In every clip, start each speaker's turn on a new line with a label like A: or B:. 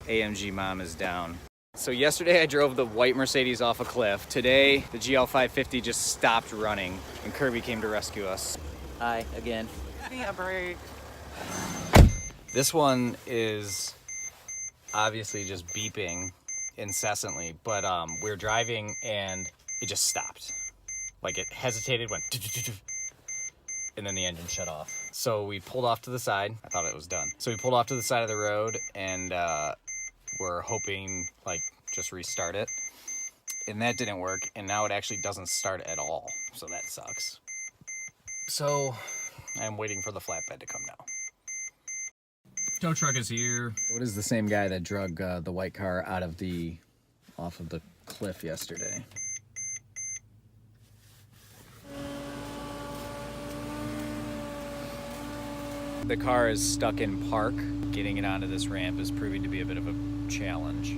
A: AMG mom is down. So yesterday I drove the white Mercedes off a cliff. Today the GL550 just stopped running and Kirby came to rescue us. Hi again. Give me a break. This one is obviously just beeping incessantly, but we're driving and it just stopped. Like it hesitated, went and then the engine shut off. So we pulled off to the side. I thought it was done. So we pulled off to the side of the road and we're hoping like just restart it. And that didn't work. And now it actually doesn't start at all. So that sucks. So I'm waiting for the flatbed to come now. Tow truck is here. What is the same guy that drug the white car off of the cliff yesterday? The car is stuck in park. Getting it onto this ramp is proving to be a bit of a challenge.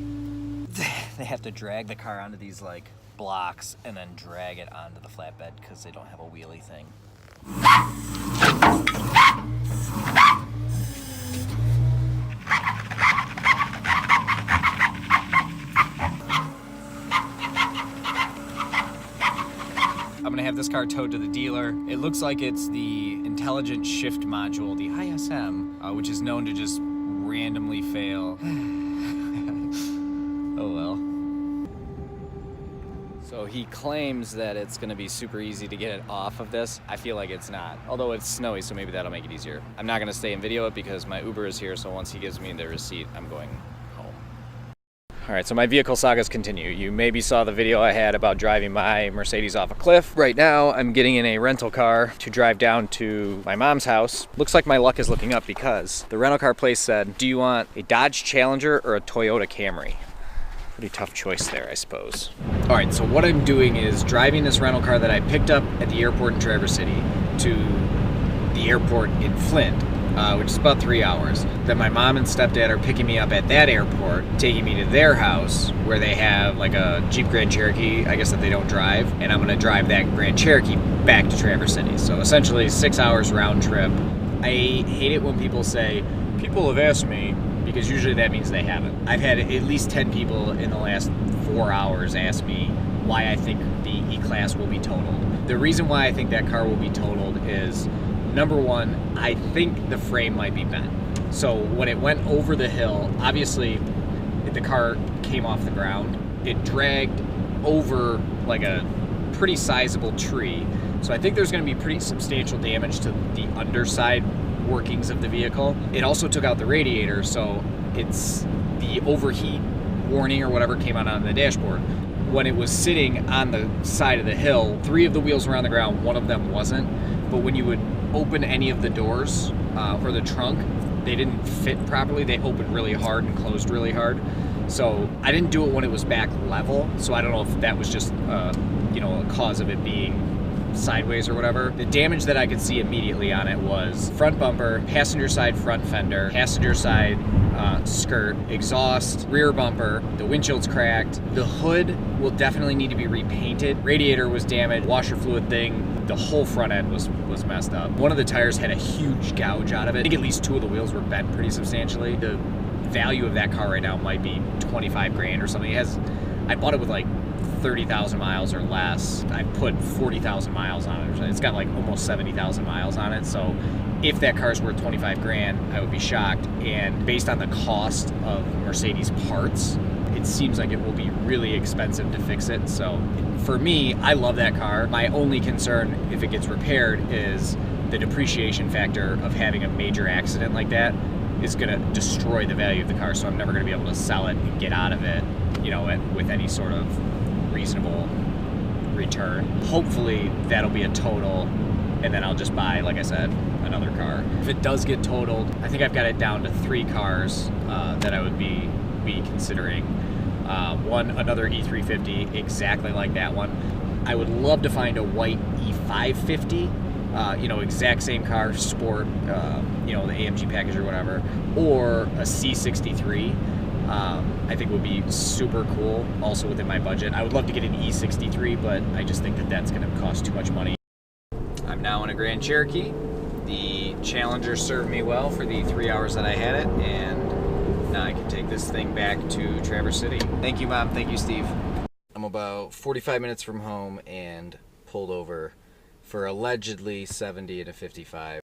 A: They have to drag the car onto these like blocks and then drag it onto the flatbed because they don't have a wheelie thing. I'm gonna have this car towed to the dealer. It looks like it's the intelligent shift module, the ISM, which is known to just randomly fail. Oh well. So he claims that it's gonna be super easy to get it off of this. I feel like it's not. Although it's snowy, so maybe that'll make it easier. I'm not gonna stay and video it because my Uber is here, so once he gives me the receipt, I'm going home. All right, so my vehicle sagas continue. You maybe saw the video I had about driving my Mercedes off a cliff. Right now, I'm getting in a rental car to drive down to my mom's house. Looks like my luck is looking up because the rental car place said, do you want a Dodge Challenger or a Toyota Camry? Pretty tough choice there, I suppose. All right, so what I'm doing is driving this rental car that I picked up at the airport in Traverse City to the airport in Flint, which is about 3 hours. Then my mom and stepdad are picking me up at that airport, taking me to their house where they have like a Jeep Grand Cherokee, I guess that they don't drive, and I'm gonna drive that Grand Cherokee back to Traverse City. So essentially 6 hours round trip. I hate it when people say, people have asked me, because usually that means they haven't. I've had at least 10 people in the last 4 hours ask me why I think the E-Class will be totaled. The reason why I think that car will be totaled is, number one, I think the frame might be bent. So when it went over the hill, obviously the car came off the ground. It dragged over like a pretty sizable tree. So I think there's gonna be pretty substantial damage to the underside workings of the vehicle. It also took out the radiator, so it's the overheat warning or whatever came out on the dashboard. When it was sitting on the side of the hill, 3 of the wheels were on the ground, 1 of them wasn't. But when you would open any of the doors or the trunk, they didn't fit properly. They opened really hard and closed really hard. So I didn't do it when it was back level, so I don't know if that was just a cause of it being sideways or whatever. The damage that I could see immediately on it was front bumper, passenger side front fender, passenger side skirt, exhaust, rear bumper, the windshield's cracked. The hood will definitely need to be repainted. Radiator was damaged, washer fluid thing, the whole front end was messed up. One of the tires had a huge gouge out of it. I think at least 2 of the wheels were bent pretty substantially. The value of that car right now might be 25 grand or something. I bought it with like 30,000 miles or less. I put 40,000 miles on it. It's got like almost 70,000 miles on it. So if that car's worth 25 grand, I would be shocked. And based on the cost of Mercedes parts, it seems like it will be really expensive to fix it. So for me, I love that car. My only concern if it gets repaired is the depreciation factor of having a major accident like that is gonna destroy the value of the car. So I'm never gonna be able to sell it and get out of it, with any sort of reasonable return. Hopefully that'll be a total, and then I'll just buy, like I said, another car. If it does get totaled, I think I've got it down to 3 cars that I would be considering. One, another E350, exactly like that one. I would love to find a white E550, exact same car, sport, the AMG package or whatever, or a C63. I think would be super cool, also within my budget. I would love to get an E63, but I just think that that's going to cost too much money. I'm now in a Grand Cherokee. The Challenger served me well for the 3 hours that I had it, and I can take this thing back to Traverse City. Thank you, Mom. Thank you, Steve. I'm about 45 minutes from home and pulled over for allegedly 70 and a 55.